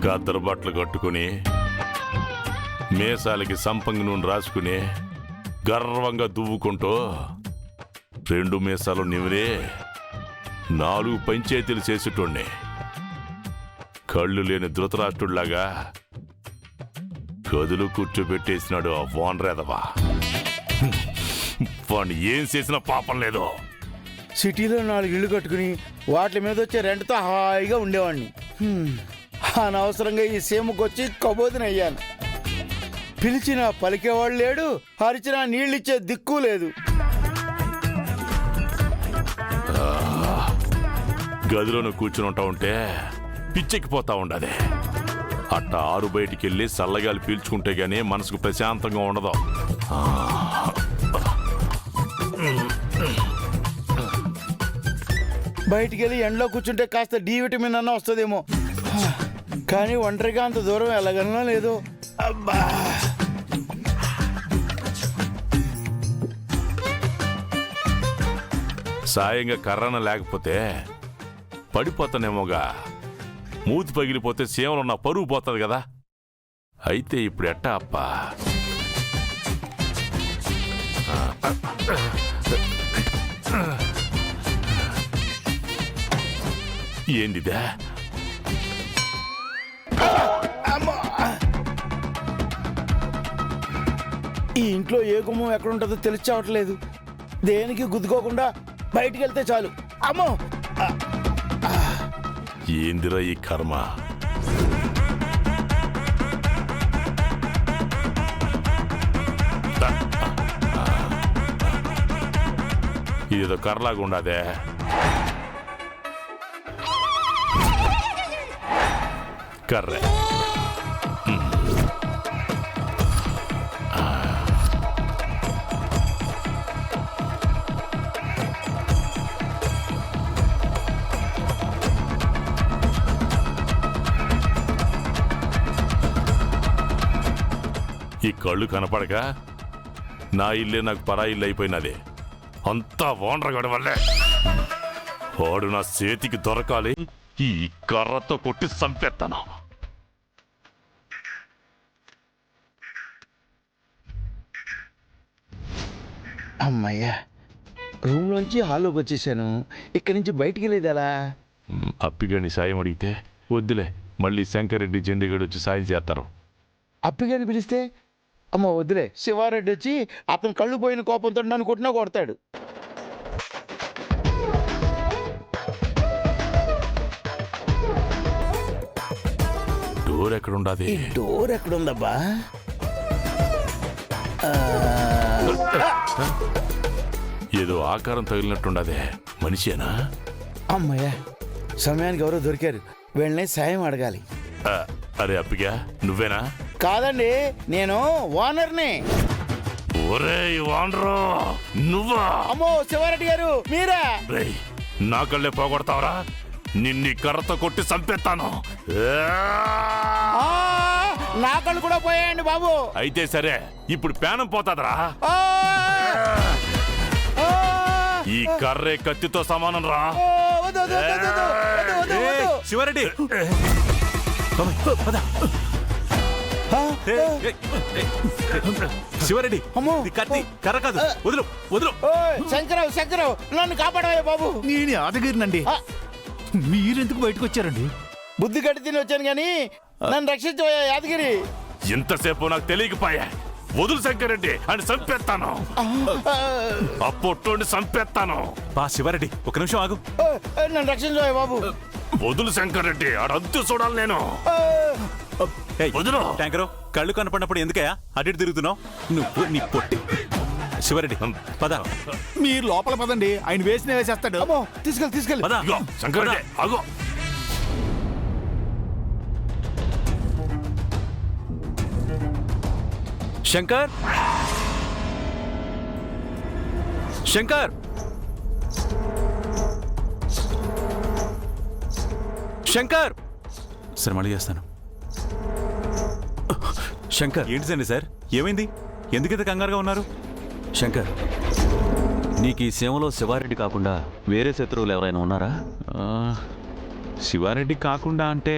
కద్దరు బట్టలు కట్టుకుని మేసాలకి సంపంగి నూనె రాసుకుని గర్వంగా దువ్వుకుంటూ 2 మీసాలు నిమిరే 4 పంచాయతీలు చేసేటోడ్ని. కళ్ళు లేని ధృతరాష్ట్రుడిలాగా గదులు కూర్చోబెట్టేసినాడు ఆ వానరేదవా. వాణ్ణి ఏం చేసినా పాపం లేదు. సిటీలో 4 ఇళ్ళు కట్టుకుని వాటి మీద వచ్చే రెంట్తో హాయిగా ఉండేవాడిని. అనవసరంగా ఈ సీమకొచ్చి కబోదినయ్యాను. పిలిచినా పలికేవాడు లేడు, హరిచినా నీళ్ళిచ్చే దిక్కు లేదు. గదిలోనే కూర్చుని ఉంటా ఉంటే పిచ్చెక్కిపోతా ఉండదే. అట్టా ఆరు బయటికెళ్ళి చల్లగాలి పీల్చుకుంటే గానీ మనసుకు ప్రశాంతంగా ఉండదు. బయటికెళ్ళి ఎండలో కూర్చుంటే కాస్త డి విటమిన్ అన్న వస్తుందేమో, కానీ ఒంటరిగా అంత దూరం వెళ్ళగలనో లేదో. అబ్బా, సాయంగా కర్రన లేకపోతే పడిపోతానేమోగా. మూతి పగిలిపోతే సీమలున్న పరుగు పోతుంది కదా. అయితే ఇప్పుడు ఎట్టా అప్పా? ఏందిదా? ఈ ఇంట్లో ఏ గుమ్మం ఎక్కడుంటుందో తెలిసి చావట్లేదు. దేనికి గుద్దుకోకుండా బయటికి వెళ్తే చాలు. అమ్మో, ఏందిరా ఈ కర్మ? ఇదేదో కర్రలాగా ఉండదే. కర్రే ఈ కళ్ళు కనపడక నా ఇల్లే నాకు పరా ఇల్లు అయిపోయినది. అంతా ఓనరగాడి వల్లే. వాడు నా చేతికి దొరకాలి. ఈ కర్రతో కొట్టి చంపేస్తాను. అమ్మయ్యా, రూమ్లోంచి హాల్లోకి వచ్చేసాను. ఇక్కడి నుంచి బయటికి వెళ్ళేది ఎలా? అప్పిగాని సాయం అడిగితే వద్దులే, మళ్ళీ శంకరెడ్డి జెండిగడు వచ్చి సాయం చేస్తారు. అప్పిగాని పిలిస్తే అమ్మ వద్దులే, శివారెడ్డి వచ్చి అతను కళ్ళు పోయిన కోపంతో నన్ను కొట్టినా కొడతాడు. డోర్ ఎక్కడుండాది? ఈ డోర్ ఎక్కడుందబ్బా? ఏదో ఆకారం తగిలినట్టుండదే. మనిషేనా? అమ్మయ్యా, సమయానికి ఎవరో దొరికారు. వీళ్ళని సాయం అడగాలి. అరే అప్పిగా, నువ్వేనా? కాదండి, నేను ఓనర్ని. ఒరే ఓనరు నువ్వా? అమ్మో, శివారెడ్డి గారు మీరా? రేయ్, నా కళ్ళే పోగొడతావరా? నిన్ను కర్రతో కొట్టి చంపేస్తాను. నా కళ్ళు కూడా పోయాయండి బాబు. అయితే సరే, ఇప్పుడు పేనం పోతాదరా. ఈ కర్రే కత్తితో సమానం రా. శివారెడ్డి, శివారెడ్డి, కత్తి కర్ర కాదు. వదులు వదులు. శంకరావు నన్ను కాపాడవయ్యా బాబు. నేను యాదగిరినండి. మీరెందుకు బయటకు వచ్చారండి? బుద్ధి గట్టి తిని వచ్చాను కానీ నన్ను రక్షించవయ్యా యాదగిరి. ఇంతసేపు నాకు తెలియకపోయా. వదులు శంకరెడ్డి అని చంపేస్తాను. ఆ పొట్టోని చంపేస్తాను. బా శివారెడ్డి, ఒక నిమిషం ఆగు. నన్ను రక్షించవయ్యా బాబు. వదులు శంకరెడ్డి, ఆడంతు చూడాలి నేను. వదులు. ట్యాంకరు, కళ్ళు కనపడినప్పుడు ఎందుకయ్యా అటు తిరుగుతున్నావు? నువ్వు నీ పొట్టి. శివారెడ్డి పద. మీరు లోపల పదండి, ఆయన వేసిన వేసేస్తాడు. అమ్మో, తీసుకెళ్ళి పద. శంకరెడ్డి ఆగో. శంకర్, శంకర్, శంకర్. సరే మళ్ళీ చేస్తాను. శంకర్. ఏంటి సార్, ఏమైంది? ఎందుకంత కంగారుగా ఉన్నారు? శంకర్, నీకు ఈ సీమలో శివారెడ్డి కాకుండా వేరే శత్రువులు ఎవరైనా ఉన్నారా? శివారెడ్డి కాకుండా అంటే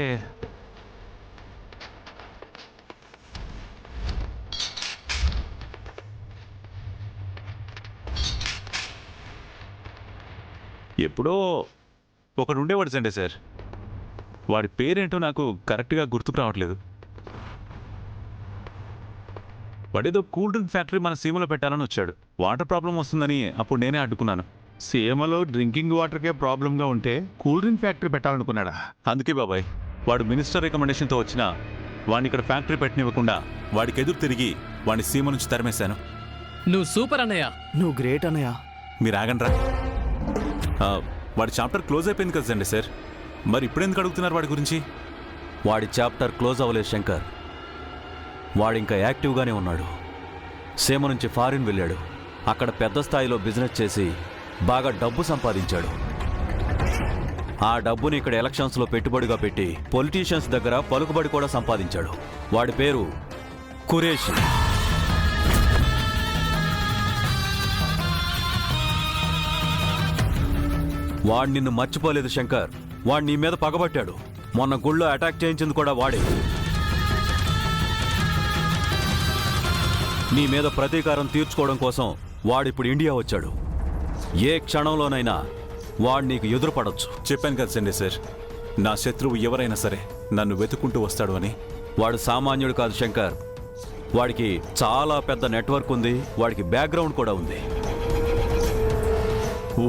ఎప్పుడో ఒకడు ఉండేవాడు సండే సార్, వాడి పేరేంటో నాకు కరెక్ట్గా గుర్తుకు రావట్లేదు. వాడేదో కూల్ డ్రింక్ ఫ్యాక్టరీ మన సీమలో పెట్టాలని వచ్చాడు. వాటర్ ప్రాబ్లం వస్తుందని అప్పుడు నేనే అడ్డుకున్నాను. సీమలో డ్రింకింగ్ వాటర్కే ప్రాబ్లంగా ఉంటే కూల్ డ్రింక్ ఫ్యాక్టరీ పెట్టాలనుకున్నాడా? అందుకే బాబాయ్, వాడు మినిస్టర్ రికమెండేషన్తో వచ్చినా వాడిని ఇక్కడ ఫ్యాక్టరీ పెట్టనివ్వకుండా వాడికి ఎదురు తిరిగి వాడిని సీమ నుంచి తరిమేశాను. నువ్వు సూపర్ అన్నయ్య. నువ్వు గ్రేట్ అన్నయ్య. మీరు ఆగండ్రా. వాడి చాప్టర్ క్లోజ్ అయిపోయింది కదా సండే సార్, మరి ఇప్పుడు ఎందుకు అడుగుతున్నారు వాడి గురించి? వాడి చాప్టర్ క్లోజ్ అవ్వలేదు శంకర్. వాడింకా యాక్టివ్గానే ఉన్నాడు. సీమ నుంచి ఫారిన్ వెళ్ళాడు. అక్కడ పెద్ద స్థాయిలో బిజినెస్ చేసి బాగా డబ్బు సంపాదించాడు. ఆ డబ్బుని ఇక్కడ ఎలక్షన్స్లో పెట్టుబడిగా పెట్టి పొలిటీషియన్స్ దగ్గర పలుకుబడి కూడా సంపాదించాడు. వాడి పేరు ఖురేషి. వాడు నిన్ను మర్చిపోలేదు శంకర్. వాడు నీ మీద పగబట్టాడు. మొన్న గుళ్ళో అటాక్ చేయించింది కూడా వాడే. నీ మీద ప్రతీకారం తీర్చుకోవడం కోసం వాడిప్పుడు ఇండియా వచ్చాడు. ఏ క్షణంలోనైనా వాడు నీకు ఎదురుపడొచ్చు. చెప్పాను కదా సండే సార్, నా శత్రువు ఎవరైనా సరే నన్ను వెతుక్కుంటూ వస్తాడు అని. వాడు సామాన్యుడు కాదు శంకర్. వాడికి చాలా పెద్ద నెట్వర్క్ ఉంది. వాడికి బ్యాక్గ్రౌండ్ కూడా ఉంది.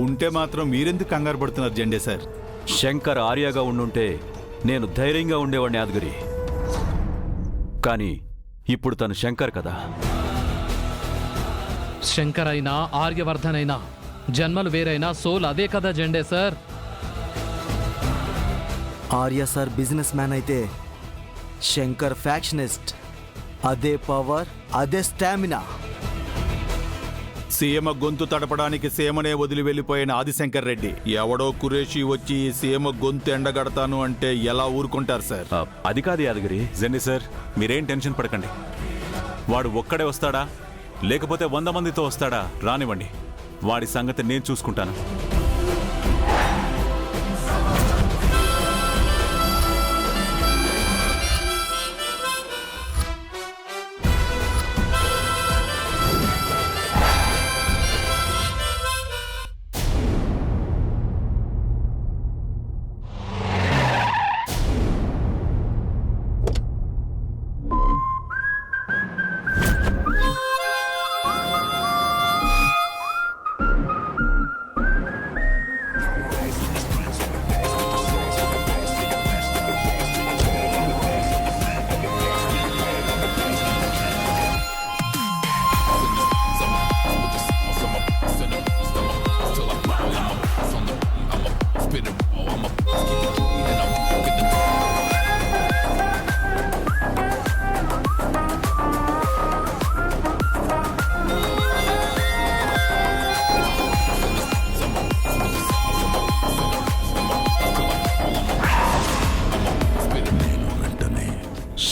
ఉంటే మాత్రం మీరెందుకు కంగారు పడుతున్నారు జెండే సార్? శంకర్ ఆర్యగా ఉండుంటే నేను ధైర్యంగా ఉండేవాడిని యాదగిరి. కానీ ఇప్పుడు తను శంకర్ కదా. శంకర్ అయినా ఆర్యవర్ధన్ అయినా జన్మలు వేరైనా సోల్ అదే కదా జెండే sir. Arya sir business man అయితే శంకర్ ఫ్యాక్షనిస్ట్. అదే పవర్, అదే స్టామినా. సీమ గొంతు తడపడానికి సీమనే వదిలి వెళ్ళిపోయిన ఆదిశంకర్ రెడ్డి ఎవడో కురేషి వచ్చి సీమ గొంతు ఎండగడతాను అంటే ఎలా ఊరుకుంటారు సార్? అది కాదు యాదగిరి. జెండే సార్, మీరేం టెన్షన్ పడకండి. వాడు ఒక్కడే వస్తాడా లేకపోతే 100 మందితో వస్తాడా రానివ్వండి. వాడి సంగతి నేను చూసుకుంటాను.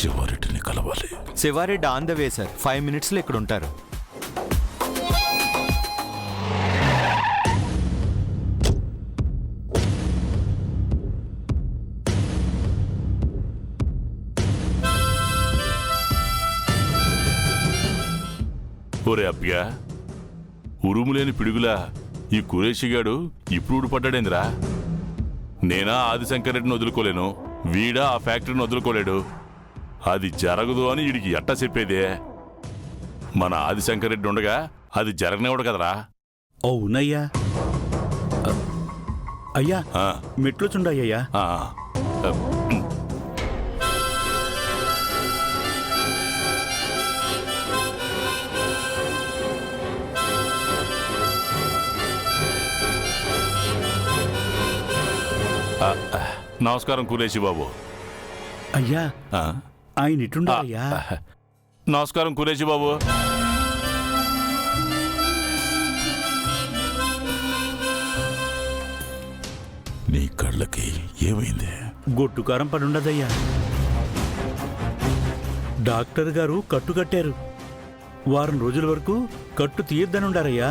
శివారెడ్డిని కలవాలి. Shiva Reddy on the way sir. 5 minutesలో ఇక్కడ ఉంటారు. ఒరే అబ్బిగా, ఉరుములేని పిడుగులా ఈ కురేషిగాడు ఇప్పుడు ఊడిపడ్డాడేంద్రా? నేనా ఆదిశంకర్ రెడ్డిని వదులుకోలేను, వీడా ఆ ఫ్యాక్టరీని వదులుకోలేడు. అది జరగదు అని వీడికి ఎట్టా చెప్పేదే? మన ఆదిశంకర్ రెడ్డి ఉండగా అది జరగనివ్వడు కదరా. అవునయ్యా. అయ్యా ఆ, మెట్లు చుండయ్యా. ఆ, నమస్కారం కురేషి బాబు. అయ్యా ఆ, ఆయన ఇటుండయ్యా. నమస్కారం కురేషి బాబు. నీ కళ్ళకి ఏమైంది? గొట్టుకారం పడుండదయ్యా. డాక్టర్ గారు కట్టు కట్టారు. వారం రోజుల వరకు కట్టు తీయద్దనుండారయ్యా.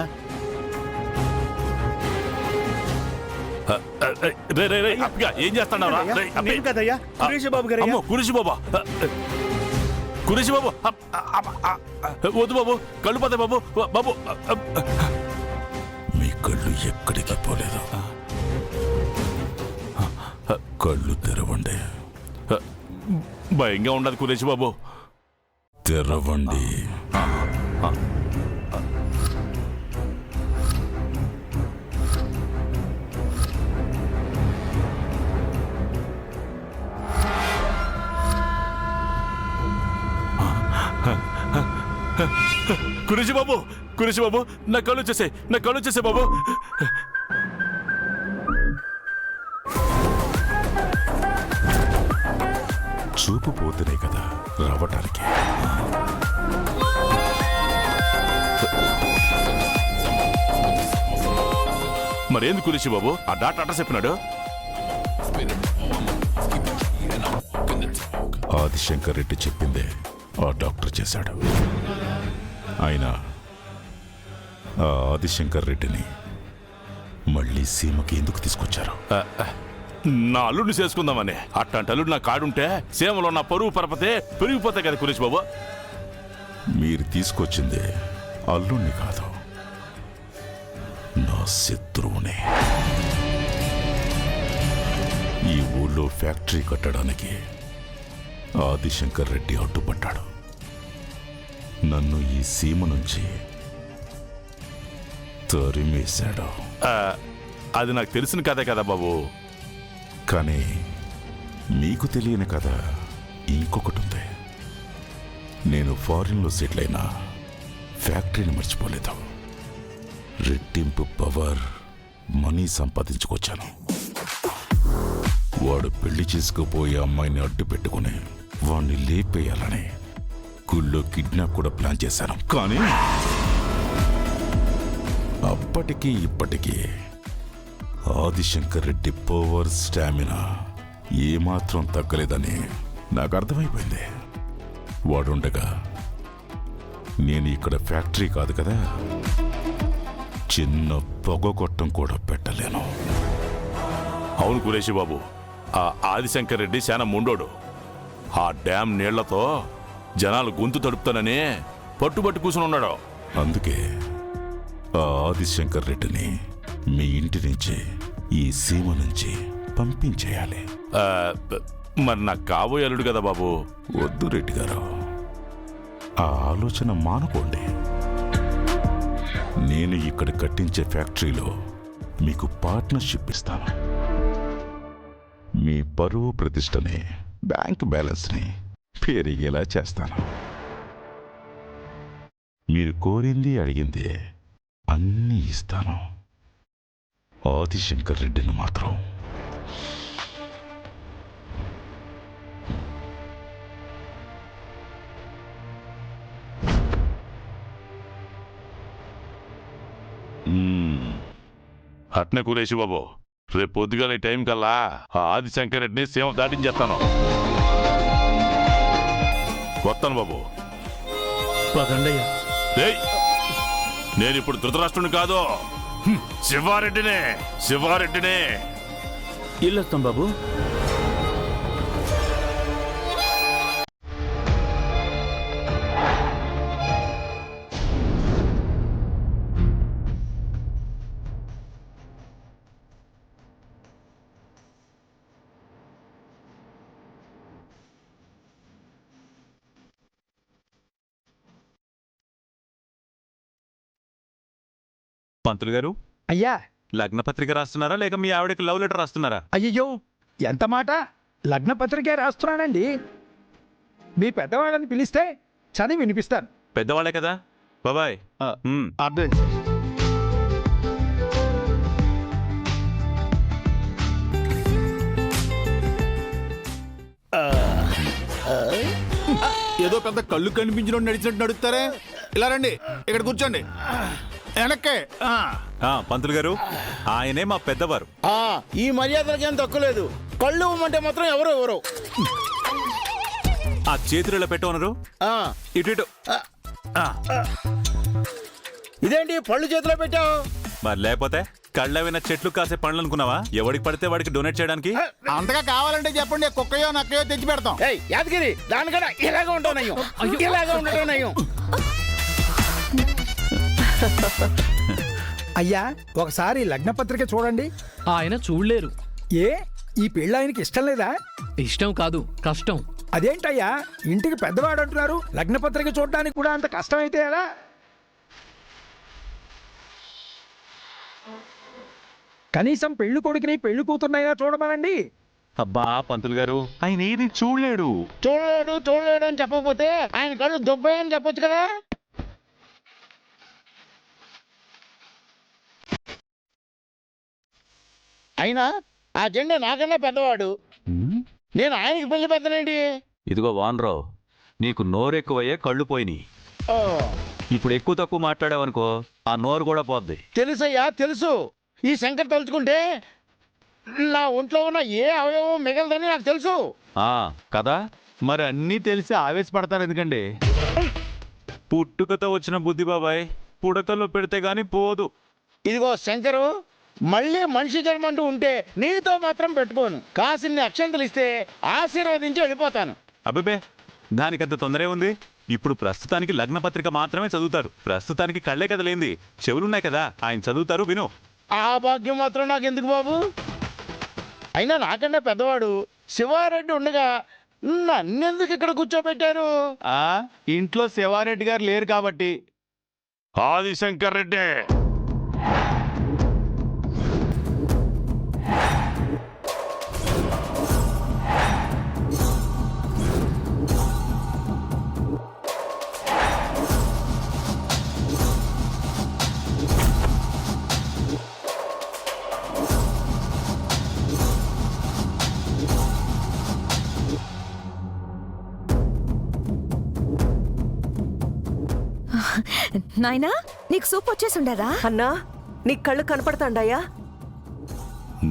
రే రే రే అబ్బిగా, ఏం చేస్తున్నావురా? రేయ్, అబ్బి. నేను కదయ్యా, సురేష్ బాబు గారయ్యా. అమ్మో, కురేషి బాబా, కురేషి బాబు, వద్దు బాబు, కళ్ళు పోతాయి బాబు. బాబు, మీ కళ్ళు ఎక్కడికి పోలేదు. కళ్ళు తెరవండి. భయంగా ఉండదు కురేష్ బాబు. తెరవండి. కురేష్ బాబు, కురేష్ బాబు, నా కళ్ళు వచ్చేసాయి బాబు. చూపు పోతేనే కదా రావటానికి. మరేంది కురేష్ బాబు ఆ డాక్టర్ అడ్రస్ చెప్పినాడు? ఆదిశంకర్ రెడ్డి చెప్పిందే ఆ డాక్టర్ చేశాడు. ఆయన ఆ ఆదిశంకర్ రెడ్డిని మళ్ళీ సీమకి ఎందుకు తీసుకొచ్చారు? నా అల్లుడిని చేసుకుందామని. అట్లాంటి అల్లుడు నా కాడుంటే సీమలో నా పరువు పరపతే పెరిగిపోతాయి కదా కురేష్ బాబు. మీరు తీసుకొచ్చింది అల్లుడిని కాదు, నా శత్రువునే. ఈ ఊళ్ళో ఫ్యాక్టరీ కట్టడానికి ఆదిశంకర్ రెడ్డి అడ్డుపడ్డాడు. నన్ను ఈ సీమ నుంచి తరిమేశాడు. అది నాకు తెలిసిన కథే కదా బాబు. కానీ మీకు తెలియని కథ ఇంకొకటి ఉంది. నేను ఫారిన్లో సెటిల్ అయినా ఫ్యాక్టరీని మర్చిపోలేదు. రెట్టింపు పవర్, మనీ సంపాదించుకొచ్చాను. వాడు పెళ్లి చేసుకుపోయే అమ్మాయిని అడ్డు పెట్టుకుని వాణ్ణి లేపేయాలని గుళ్ళో కిడ్నాప్ కూడా ప్లాన్ చేశాను. కానీ అప్పటికీ ఇప్పటికీ ఆదిశంకర్ రెడ్డి పవర్, స్టామినా ఏమాత్రం తగ్గలేదని నాకు అర్థమైపోయింది. వాడుండగా నేను ఇక్కడ ఫ్యాక్టరీ కాదు కదా, చిన్న పొగగొట్టం కూడా పెట్టలేను. అవును కురేష్ బాబు, ఆ ఆదిశంకర్ రెడ్డి చాలా ముండోడు. ఆ డ్యామ్ నీళ్లతో జనాలు గొంతు తడుపుతానని పట్టుబట్టు కూర్చుని ఉన్నాడు. అందుకే ఆ ఆదిశంకర్ రెడ్డిని మీ ఇంటి నుంచి, ఈ సీమ నుంచి పంపించేయాలి. మరి నాకు కాబోయే అల్లుడు కదా బాబు. వద్దు రెడ్డి గారు, ఆ ఆలోచన మానుకోండి. నేను ఇక్కడ కట్టించే ఫ్యాక్టరీలో మీకు పార్ట్నర్షిప్ ఇస్తాను. మీ పరువు ప్రతిష్టని, బ్యాంక్ బ్యాలెన్స్ని పెరిగేలా చేస్తాను. మీరు కోరింది అడిగింది అన్నీ ఇస్తాను. ఆదిశంకర్ రెడ్డిని మాత్రం అట్నే కురేష్ బాబు, రేపు పొద్దుగాల టైం కల్లా ఆ ఆదిశంకర్ రెడ్డిని సీమ దాటించేస్తాను. వస్తాను బాబు. పదండయ్యా. నేను ఇప్పుడు ధృతరాష్ట్రుని కాదు, శివారెడ్డినే. ఇల్లొస్తాం బాబు. పంతులు గారు, అయ్యా, లగ్నపత్రిక రాస్తున్నారా లేక మీ ఆవిడకి లవ్ లెటర్ రాస్తున్నారా? అయ్యయ్యో, ఎంత మాట! లగ్నపత్రికే రాస్తున్నానండి. మీ పెద్దవాళ్ళని పిలిస్తే చదివి వినిపిస్తాను. పెద్దవాళ్ళే కదా బాబాయ్. అర్థం. ఏదో పెద్ద కళ్ళు కనిపించిన నడిచినట్టు నడుస్తారే. ఇలా రండి, ఇక్కడ కూర్చోండి. వెనక్కే. పంతులు గారు, ఆయనే మా పెద్దవారు. ఈ మర్యాదలకేం తక్కువలేదు. కళ్ళు ఇవ్వమంటే మాత్రం ఎవరు ఆ చేతులు ఇలా పెట్టమన్నారు. ఇటు ఇటు. ఇదేంటి పళ్ళు చేతిలో పెట్టావు? మరి లేకపోతే కళ్ళవిన చెట్లు కాసే పండ్లు అనుకున్నావా? ఎవడికి పడితే వాడికి డొనేట్ చేయడానికి. అంతగా కావాలంటే చెప్పండి, కుక్కయో నక్కయో తెచ్చి పెడతాం. యాదగిరి, దానికన్నా ఇలాగా ఉంటావు నయ్యం. ఇలాగా ఉండటం నయ్యం. అయ్యా, ఒకసారి లగ్నపత్రిక చూడండి. ఆయన చూడలేరు. ఏ ఈ పెళ్ళి ఆయనకి ఇష్టం లేదా? ఇష్టం కాదు, కష్టం. అదేంటయ్యా, ఇంటికి పెద్దవాడు అంటున్నారు, లగ్నపత్రిక చూడడానికి కూడా అంత కష్టమైతే ఎలా? కనీసం పెళ్లి కొడుకుని పెళ్లి కూతురునైనా చూడమనండి. అబ్బా పంతులు గారు, ఆయన ఏది చూడలేడు. చూడలేడు అని చెప్పకపోతే ఆయన కళ్ళు దుబ్బాయని చెప్పొచ్చు కదా. అయినా ఆ జెండా నాకన్నా పెద్దవాడు, నేను ఆయనకి పెళ్లి పెద్దనండి. ఇదిగో వానరావు, నీకు నోరెక్కువయ్యే కళ్ళు పోయినాయి. ఓ, ఇప్పుడు ఎక్కువ తక్కువ మాట్లాడావనుకో ఆ నోరు కూడా పోద్ది. తెలుసయ్యా తెలుసు. ఈ శంకర్ తలుచుకుంటే నా ఒంట్లో ఉన్న ఏ అవయవం మిగలదని నాకు తెలుసు. కదా, మరి అన్నీ తెలిసి ఆవేశపడతారు ఎందుకండి? పుట్టుకతో వచ్చిన బుద్ధి బాబాయ్, పుడకల్లో పెడితే గాని పోదు. ఇదిగో శంకరు, మళ్ళీ మనిషి జన్మంటూ ఉంటే నీతో మాత్రం పెట్టుకోను. కాసిన్ని అక్షంతలు ఇస్తే ఆశీర్వదించి వెళ్ళిపోతాను. అబ్బే, దానికంత తొందరే ఉంది. ఇప్పుడు ప్రస్తుతానికి లగ్న పత్రిక మాత్రమే చదువుతారు. ప్రస్తుతానికి కళ్ళే కదా లేంది, చెవులున్నాయి కదా, ఆయన చదువుతారు, విను. ఆ భాగ్యం మాత్రం నాకు ఎందుకు బాబు? అయినా నాకన్నా పెద్దవాడు శివారెడ్డి ఉండగా నన్నెందుకు ఇక్కడ కూర్చోబెట్టారు? ఇంట్లో శివారెడ్డి గారు లేరు కాబట్టి. ఆదిశంకర్ రెడ్డి, నాయనా, నీకు సూప్ వచ్చేసి ఉండదా? అన్నా, నీ కళ్ళు కనపడతాండాయా?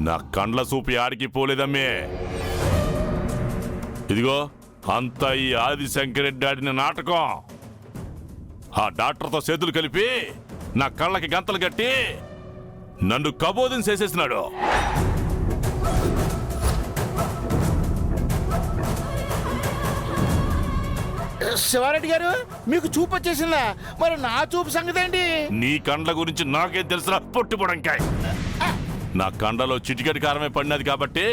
నా కండ్ల సూపి ఆడికి పోలేదమ్మే. ఇదిగో అంతా ఈ ఆదిశంకర్ రెడ్డి ఆడిన నాటకం. ఆ డాక్టర్తో చేతులు కలిపి నా కళ్ళకి గంతలు కట్టి నన్ను కబోదిని చేసేసినాడు. శివారెడ్డి గారు, మీకు చూపు వచ్చేసిందా? మరి నా చూపు సంగతి ఏంటి? నీ కండ్ల గురించి నాకేం తెలుసురా పొట్టిపొడంకాయ. నా కండలో చిటికెటి కారమే పడినది కాబట్టి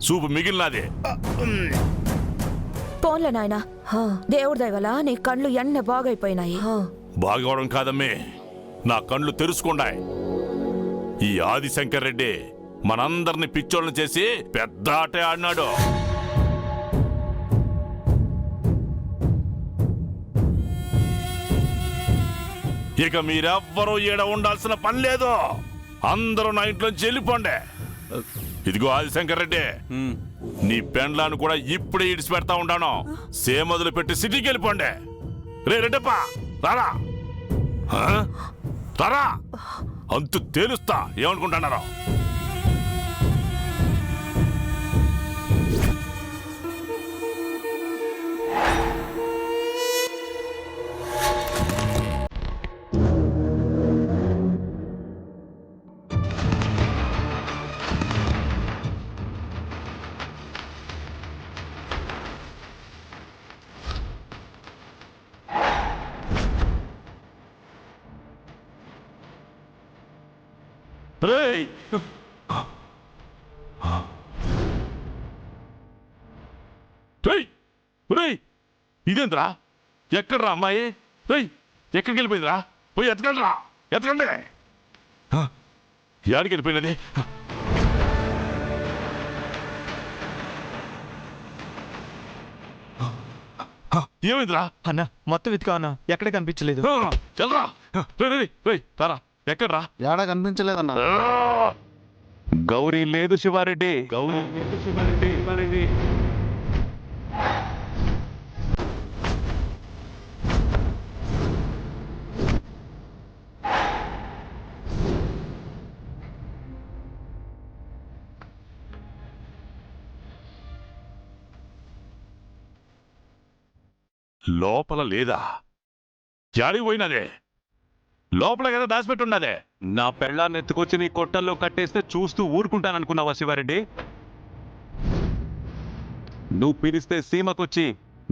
చూపు మిగిలినది. పోన్లే నాయనా, దేవుడి దయ వల్ల నీ కళ్ళు ఎన్న బాగైపోయినాయి. బాగోవడం కాదమ్మే, నా కండ్లు తెరుచుకున్నాయి. ఈ ఆదిశంకర్ రెడ్డి మనందరిని పిచ్చోళ్ళని చేసి పెద్ద ఆటే ఆడినాడు. ఇక మీరెవ్వరూ ఈడ ఉండాల్సిన పని లేదు. అందరూ నా ఇంట్లోంచి వెళ్ళిపోండి. ఇదిగో ఆదిశంకర్ రెడ్డి, నీ పెండ్లాను కూడా ఇప్పుడే ఇడిచి పెడతా ఉంటాను. సేమదులు పెట్టి సిటీకి వెళ్ళిపోండి. రే రెడ్డప్ప, రారా రారా, అంతు తేలుస్తా. ఏమనుకుంటున్నారో? రేయ్, ఇదేంద్రా? ఎక్కడ్రా అమ్మాయి? రేయ్, ఎక్కడికి వెళ్ళిపోయిందిరా? పోయి ఎత్తకండి రా, ఎత్తకండి. యాడికి వెళ్ళిపోయినది? ఏమైందిరా? అన్న, మొత్తం వెతికా అన్న, ఎక్కడ కనిపించలేదు. చల్రా, తారా, ఎక్కడ్రా? ఏడా కనిపించలేదన్న. గౌరీ లేదు శివారెడ్డి, గౌరీ లేదు శివారెడ్డి. లోపల లేదా? యాడికి పోయినదే? లోపల కదా దాచిపెట్టున్నదే. నా పెళ్ళాన్ని ఎత్తుకొచ్చి నీ కొట్టల్లో కట్టేస్తే చూస్తూ ఊరుకుంటాననుకున్నావా శివారెడ్డి? నువ్వు పిలిస్తే సీమకొచ్చి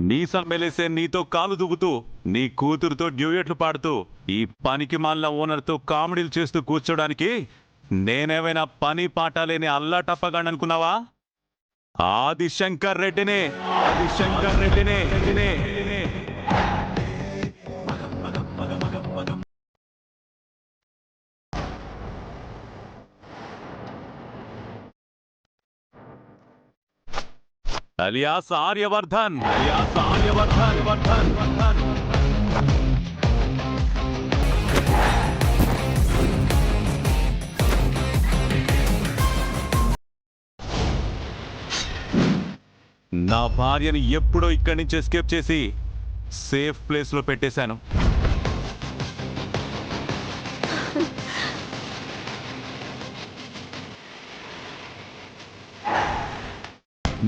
నీ సమ్మెలేసే నీతో కాలు దువ్వుతూ, నీ కూతురుతో డ్యూయెట్లు పాడుతూ, ఈ పనికి మాలిన ఓనర్తో కామెడీలు చేస్తూ కూర్చోడానికి నేనేమైనా పని పాట లేని అల్లాటప్పగాని అనుకున్నావా? ఆదిశంకర్ రెడ్డినే. అలియాస్ ఆర్యవర్ధన్. నా భార్యని ఎప్పుడో ఇక్కడి నుంచి ఎస్కేప్ చేసి సేఫ్ ప్లేస్లో పెట్టేశాను.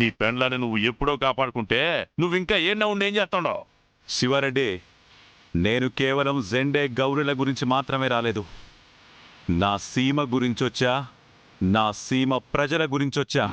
నీ పెండ్లాన్ని నువ్వు ఎప్పుడో కాపాడుకుంటే నువ్వు ఇంకా ఏం చేస్తాడో. శివారెడ్డి, నేను కేవలం జెండే గౌరీల గురించి మాత్రమే రాలేదు. నా సీమ గురించొచ్చా, నా సీమ ప్రజల గురించొచ్చా.